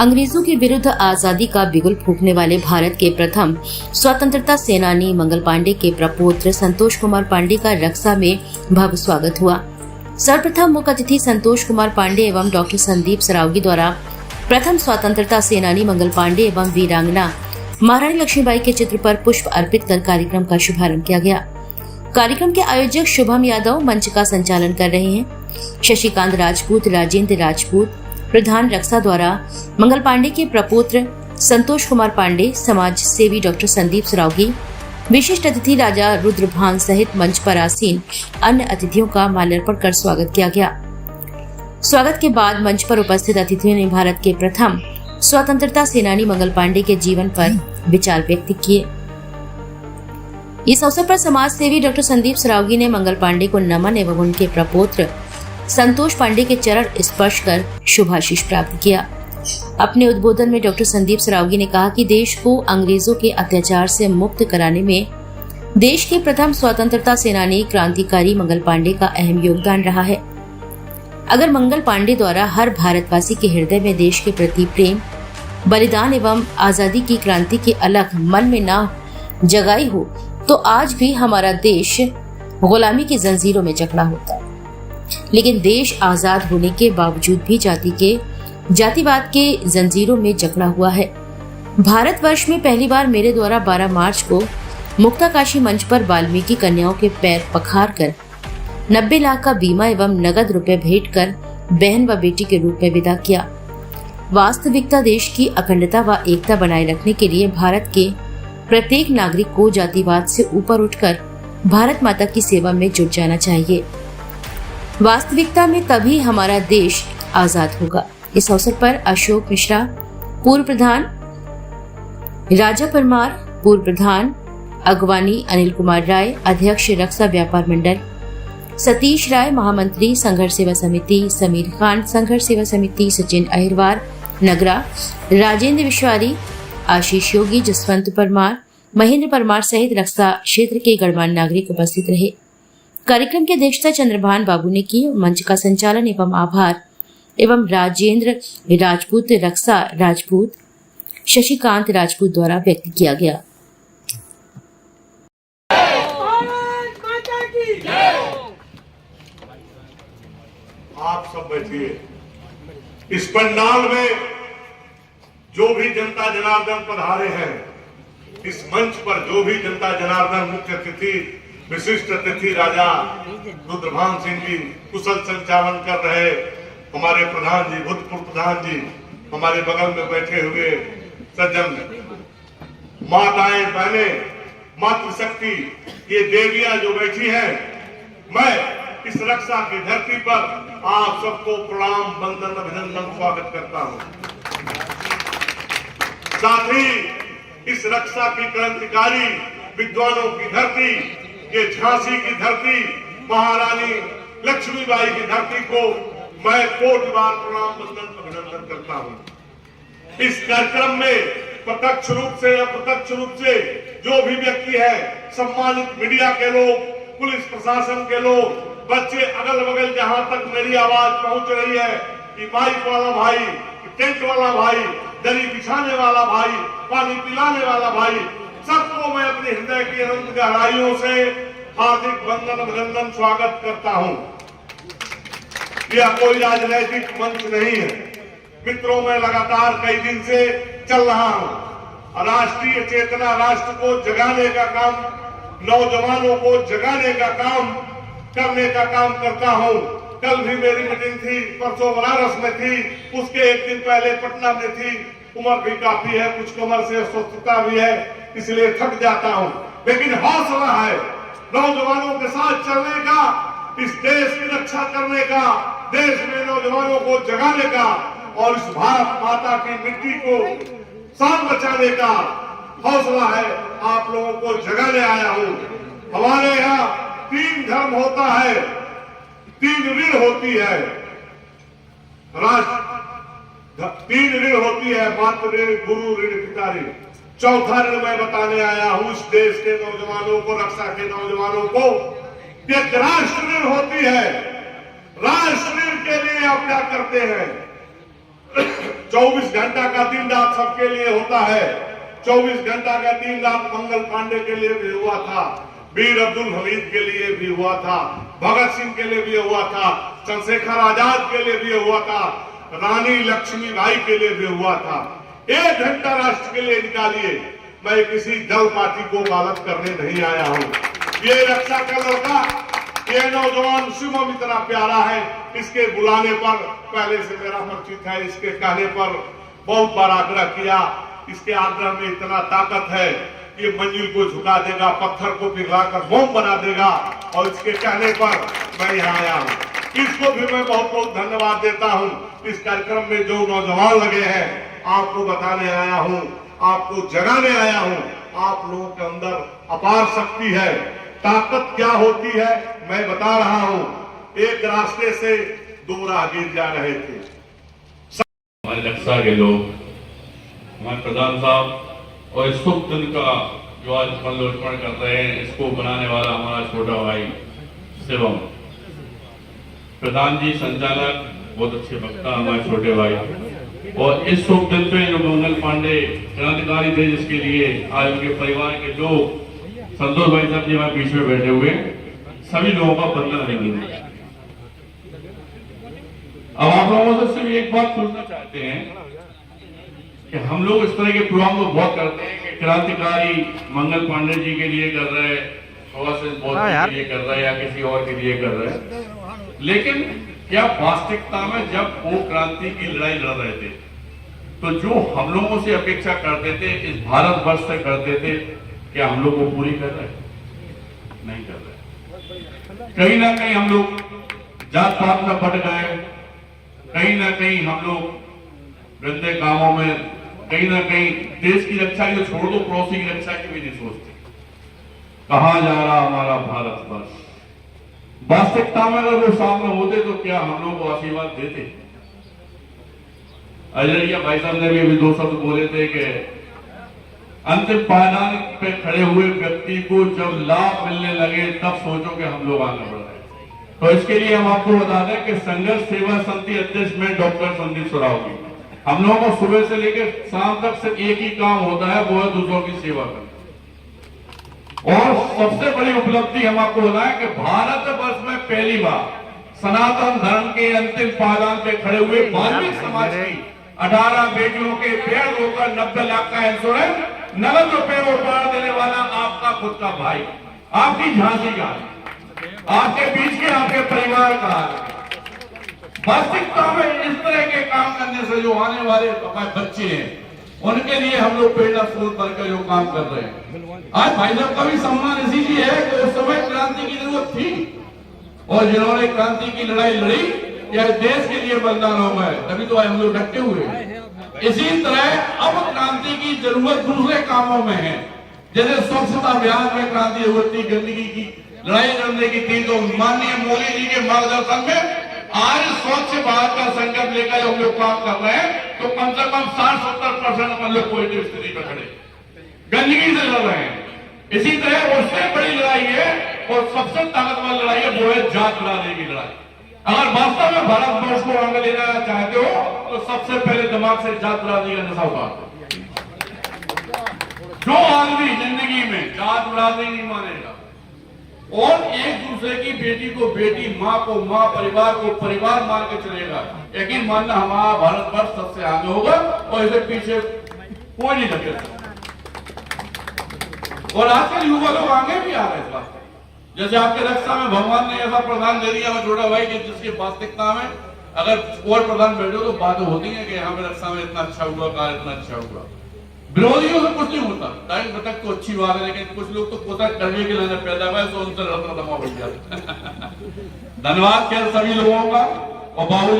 अंग्रेजों के विरुद्ध आजादी का बिगुल फूंकने वाले भारत के प्रथम स्वतंत्रता सेनानी मंगल पांडे के प्रपौत्र संतोष कुमार पांडे का रक्सा में भव्य स्वागत हुआ। सर्वप्रथम मुख्य अतिथि संतोष कुमार पांडे एवं डॉक्टर संदीप सरावगी द्वारा प्रथम स्वतंत्रता सेनानी मंगल पांडे एवं वीरांगना महारानी लक्ष्मीबाई के चित्र पर पुष्प अर्पित कर कार्यक्रम का शुभारंभ किया गया। कार्यक्रम के आयोजक शुभम यादव मंच का संचालन कर रहे हैं। शशिकांत राजपूत, राजेंद्र राजपूत प्रधान रक्षा द्वारा मंगल पांडे के प्रपौत्र संतोष कुमार पांडे, समाज सेवी डॉक्टर संदीप सरावगी, विशिष्ट अतिथि राजा रुद्रभान सहित मंच पर आसीन अन्य अतिथियों का माल्यार्पण कर स्वागत किया गया। स्वागत के बाद मंच पर उपस्थित अतिथियों ने भारत के प्रथम स्वतंत्रता सेनानी मंगल पांडे के जीवन पर विचार व्यक्त किए। इस अवसर पर समाज सेवी डॉक्टर संदीप सरावगी ने मंगल पांडे को नमन एवं उनके प्रपौत्र संतोष पांडे के चरण स्पर्श कर शुभाशीष प्राप्त किया। अपने उद्बोधन में डॉक्टर संदीप सरावगी ने कहा कि देश को अंग्रेजों के अत्याचार से मुक्त कराने में देश के प्रथम स्वतंत्रता सेनानी क्रांतिकारी मंगल पांडे का अहम योगदान रहा है। अगर मंगल पांडे द्वारा हर भारतवासी के हृदय में देश के प्रति प्रेम, बलिदान एवं आजादी की क्रांति की अलख मन में न जगाई हो तो आज भी हमारा देश गुलामी की जंजीरों में जकड़ा होता। लेकिन देश आजाद होने के बावजूद भी जातिवाद के जंजीरों में जकड़ा हुआ है। भारतवर्ष में पहली बार मेरे द्वारा 12 मार्च को मुक्ताकाशी मंच पर वाल्मीकि कन्याओं के पैर पखार कर 90 लाख का बीमा एवं नगद रुपए भेंट कर बहन व बेटी के रूप में विदा किया। वास्तविकता देश की अखंडता व एकता बनाए रखने के लिए भारत के प्रत्येक नागरिक को जातिवाद से ऊपर उठकर भारत माता की सेवा में जुट जाना चाहिए। वास्तविकता में तभी हमारा देश आजाद होगा। इस अवसर पर अशोक मिश्रा पूर्व प्रधान, राजा परमार पूर्व प्रधान, अगवानी अनिल कुमार राय अध्यक्ष रक्षा व्यापार मंडल, सतीश राय महामंत्री संघर्ष सेवा समिति, समीर खान संघर्ष सेवा समिति, सचिन अहिरवार नगरा, राजेंद्र विश्वारी, आशीष योगी, जसवंत परमार, महेंद्र परमार सहित रक्षा क्षेत्र के गणमान्य नागरिक उपस्थित रहे। कार्यक्रम की अध्यक्षता चंद्रभान बाबू ने की। मंच का संचालन एवं आभार एवं राजेंद्र राजपूत, रक्षा राजपूत, शशिकांत राजपूत द्वारा व्यक्त किया गया। आप सब बैठिए। इस पंडाल में जो भी जनता जनार्दन पधारे हैं, इस मंच पर जो भी जनता जनार्दन मुख्य अतिथि, विशिष्ट अतिथि राजा रुद्रभान सिंह जी, कुशल संचालन कर रहे हमारे प्रधान जी, भूतपूर्व प्रधान जी, हमारे बगल में बैठे हुए सज्जन, माताएं, बहने, मातृशक्ति, ये देवियां जो बैठी हैं, मैं इस रक्षा की धरती पर आप सबको प्रणाम, वंदन, अभिनंदन, स्वागत करता हूं। साथ ही इस रक्षा की क्रांतिकारी विद्वानों की धरती, ये झांसी की धरती, महारानी लक्ष्मीबाई की धरती को मैं कोटि बार प्रणाम, वंदन, अभिनंदन करता हूं। इस कार्यक्रम में प्रत्यक्ष रूप से या अप्रत्यक्ष रूप से जो भी व्यक्ति है, सम्मानित मीडिया के लोग, पुलिस प्रशासन के लोग, बच्चे, अगल बगल जहां तक मेरी आवाज पहुंच रही है, कि माइक वाला भाई, टेंट वाला भाई, दरी बिछाने वाला भाई, पानी पिलाने वाला भाई, सबको मैं अपने हृदय की अनंत गहराइयों से हार्दिक वंदन, अभिनंदन, स्वागत करता हूं। यह कोई राजनैतिक मंच नहीं है मित्रों, मैं लगातार कई दिन से चल रहा हूं। राष्ट्रीय चेतना, राष्ट्र को जगाने का काम, नौजवानों को जगाने का काम करने का काम करता हूं। कल भी मेरी मीटिंग थी, परसों बनारस में थी, उसके एक दिन पहले पटना में थी। उम्र भी काफी है, कुछ कमर से अस्वस्थता भी है, इसलिए थक जाता हूं, लेकिन हौसला है नौजवानों के साथ चलने का, इस देश की रक्षा करने का, देश में नौजवानों को जगाने का और इस भारत माता की मिट्टी को शान बचाने का हौसला है। आप लोगों को जगाने आया हूं। हमारे यहाँ 3 धर्म होता है, 3 ऋण होती है, राष्ट्र 3 ऋण होती है, मातृ ऋण, गुरु ऋण, पिता ऋण। चौथा ऋण मैं बताने आया हूं इस देश के नौजवानों को, रक्षा के नौजवानों को, एक राष्ट्र ऋण होती है। राष्ट्र ऋण के लिए आप क्या करते हैं? 24 घंटा का दिन रात सबके लिए होता है। 24 घंटा का दिन रात मंगल पांडे के लिए भी हुआ था, वीर अब्दुल हमीद के लिए भी हुआ था, भगत सिंह के लिए भी हुआ था, चंद्रशेखर आजाद के लिए भी हुआ था, रानी लक्ष्मीबाई के लिए भी हुआ था। 1 घंटा राष्ट्र के लिए निकालिए। मैं किसी दल पार्टी को गालत करने नहीं आया हूं। ये रक्षा का लड़का, ये नौजवान शुभम इतना प्यारा है, इसके बुलाने पर पहले से मेरा परिचित है, इसके कहने पर बहुत बार आग्रह किया। इसके आग्रह में इतना ताकत है कि मंजिल को झुका देगा, पत्थर को पिघलाकर बम बना देगा, और इसके कहने पर मैं यहाँ आया हूँ। इसको भी मैं बहुत बहुत धन्यवाद देता हूँ। इस कार्यक्रम में जो नौजवान लगे हैं, आपको बताने आया हूँ, आपको जगाने आया हूँ। आप लोगों के अंदर अपार शक्ति है, ताकत क्या होती है मैं बता रहा हूँ। एक रास्ते से 2 राहगीर जा रहे थे। हमारे रक्षा के लोग, हमारे प्रधान साहब, और इस शुभ दिन का जो आज माल्यार्पण कर रहे हैं, इसको बनाने वाला हमारा छोटा भाई शिवम, प्रधान जी संचालक, बहुत अच्छे वक्ता हमारे छोटे भाई, और इस शुभ दिन पे जो मंगल पांडे क्रांतिकारी थे, जिसके लिए आज उनके परिवार के लोग, संतोष भाई साहब जी हमारे बीच में बैठे हुए, सभी लोगों का बंधन अभिनंदन। अब आप लोगों से सिर्फ एक बात पूछना चाहते हैं कि हम लोग इस तरह के प्रोग्राम को बहुत करते हैं कि क्रांतिकारी मंगल पांडे जी के लिए कर रहे हैं, के लिए कर रहे हैं, या किसी और के लिए कर रहे हैं, लेकिन क्या वास्तविकता में जब वो क्रांति की लड़ाई लड़ रहे थे, तो जो हम लोगों से अपेक्षा करते थे, इस भारतवर्ष से करते थे, क्या हम लोग वो पूरी कर रहे हैं? नहीं कर रहे। कहीं ना कहीं हम लोग जात पात में बट गए, कहीं ना कहीं हम लोग गंदे कामों में, कहीं ना कहीं देश की रक्षा की छोड़ दो, पड़ोसी की रक्षा की भी नहीं सोचते। कहां जा रहा हमारा भारतवर्ष? वास्तविकता में अगर वो सामने होते तो क्या हम लोग को आशीर्वाद देते? अजरिया भाई साहब ने भी अभी 2 शब्द बोले थे कि अंतिम पायदान पे खड़े हुए व्यक्ति को जब लाभ मिलने लगे तब सोचो कि हम लोग आगे बढ़ रहे हैं। तो इसके लिए हम आपको बता दें कि संघर्ष सेवा समिति अध्यक्ष में डॉक्टर संदीप सरावगी, हम लोगों को सुबह से लेकर शाम तक सिर्फ एक ही काम होता है, वो है दूसरों की सेवा करना। और सबसे बड़ी उपलब्धि हम आपको बताएं कि भारतवर्ष में पहली बार सनातन धर्म के अंतिम पायदान पे खड़े हुए वाल्मीकि समाज की 18 बेटियों के पेड़ रोकर 90 लाख का इंश्योरेंस, नगद रुपए उपहार देने वाला आपका खुद का भाई, आपकी झांसी का, आपके बीच के आपके परिवार का। वास्तविकता में इस तरह के काम करने से जो आने वाले बच्चे हैं, उनके लिए हम लोग प्रेरणा स्रोत बनकर जो काम कर रहे हैं। आज भाई साहब का भी सम्मान इसीलिए है कि उस समय क्रांति की जरूरत थी, और जिन्होंने क्रांति की लड़ाई लड़ी, या देश के लिए बलिदान हो गए, तभी तो हम लोग डटे हुए हैं। इसी तरह अब क्रांति की जरूरत दूसरे कामों में है। जैसे स्वच्छता अभियान में क्रांति जरूरत थी, गंदगी की लड़ाई लड़ने की थी, तो माननीय मोदी जी के मार्गदर्शन में आज स्वच्छ भारत का संकल्प लेकर हम लोग काम कर रहे हैं, तो कम से कम 60-70% हम लोग पॉजिटिव स्थिति पर खड़े, गंदगी से लड़ रहे हैं। इसी तरह उससे बड़ी लड़ाई है और सबसे ताकतवर लड़ाई है, वो है जात बिरादरी की लड़ाई। अगर वास्तव में भारतवर्ष को आगे ले जाना चाहते हो, तो सबसे पहले दिमाग से जात बिरादरी का नशा उतार दो। जो आदमी जिंदगी में जात बिरादरी नहीं मानेगा और एक दूसरे की बेटी को बेटी, माँ को माँ, परिवार को परिवार मान के चलेगा, यकीन मानना हमारा भारतवर्ष सबसे आगे होगा, और इसे पीछे कोई नहीं लगेगा। और आजकल युवा लोग आगे भी आ रहे हैं इस बात। जैसे आपके रक्षा में भगवान ने ऐसा प्रधान दे दिया मैं छोटा भाई, कि जिसकी वास्तविकता में अगर और प्रधान बैठे तो बातें होती है कि यहाँ पे रक्षा में इतना अच्छा हुआ, कार्य इतना अच्छा हुआ। विरोधियों से कुछ नहीं होता, टाइम तक तो अच्छी बात है, लेकिन कुछ लोग तो पोता करने के लिए पैदा हुआ, तो उनसे लड़ना दमा हो गया। धन्यवाद खैर सभी लोगों का। और बाबू